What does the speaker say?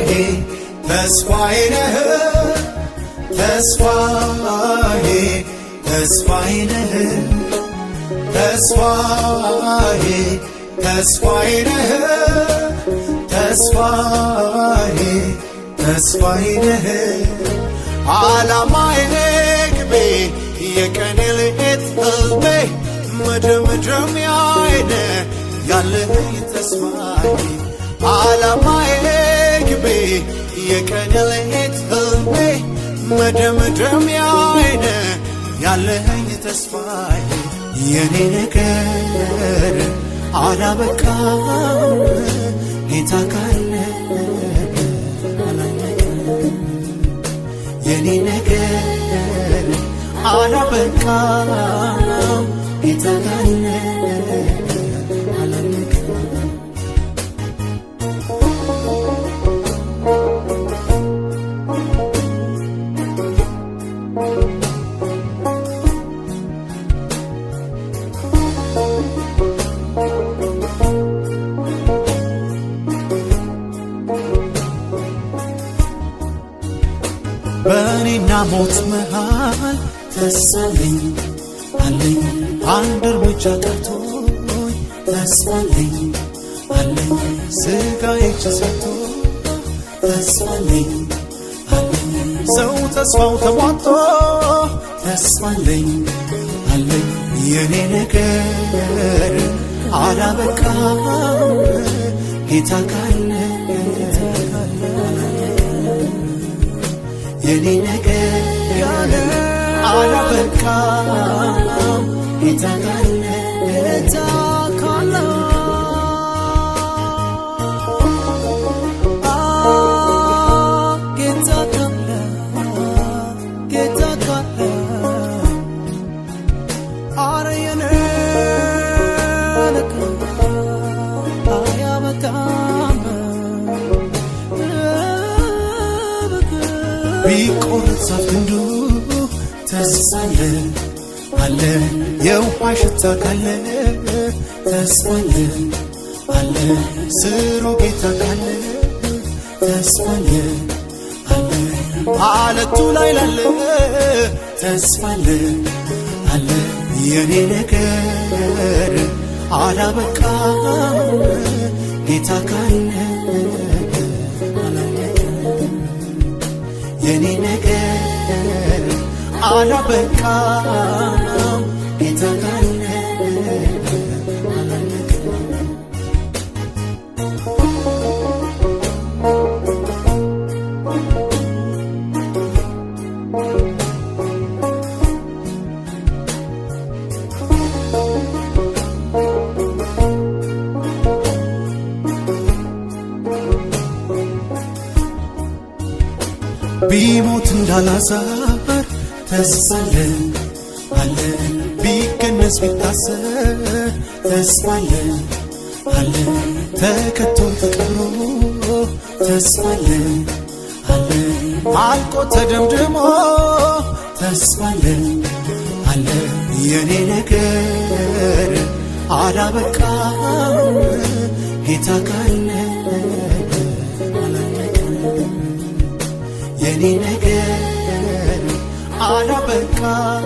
ተስፋዬ ነህ ተስፋዬ ተስፋዬ ነህ ተስፋዬ ተስፋዬ ነህ ተስፋዬ ተስፋዬ ነህ ዓላማዬ ግቤ የቀኔ ሌት ሕልሜ መደምደሚያዬ ነህ ያለኸኝ ተስፋዬ ዓላማዬ ግቤ የቀኔ ሌት ሕልሜ መደምደሚያዬ ነህ ያለኸኝ ተስፋዬ የኔ ነገር አላበቃም ጌታ ካለ አላለቀም የኔ ነገር አላበቃም ጌታ ካለ በእኔና ሞት መሃል ተስፋለኝ አለኝ አንድ እርምጃ ቀርቶኝ ተስፋለኝ አለኝ ሥጋዬ ሰጥቶ ተስፋለኝ አለኝ ሰው ተስፋው ተሟጦ ተስፋለኝ አለኝ የኔ ነገር አላበቃም ጌታ ካለ የኔ ነገር አላበቃም ጌታ ካለ ጌታ ካለ ጌታ ካለ ጌታ ካለ አረ የኔ ነገር አያበቃም ቢቆረጥ ዛፍ ግንዱ ተስፋለ አለ የውሃ ሽታ ካለ ተስፋለ አለ ስሩ ጌታ ካለ ተስፋለ አለ አለቱ ላይ ላለ ተስፋለ አለ የኔ ነገር አላበቃም ጌታ ካለ የኔ ነገር አላበቃም ጌታ ካለ ቢሞት እንዳላዛር ተስፋለ አለ ቢገነዝ ቢታሰር ተስፋለ አለ ተከቶ ተቀብሮ ተስፋለ አለ አልቆ ተደምድሞ ተስፋለ አለ የኔ ነገር አላበቃም ጌታ ካለ የኔ ነገር አላበቃም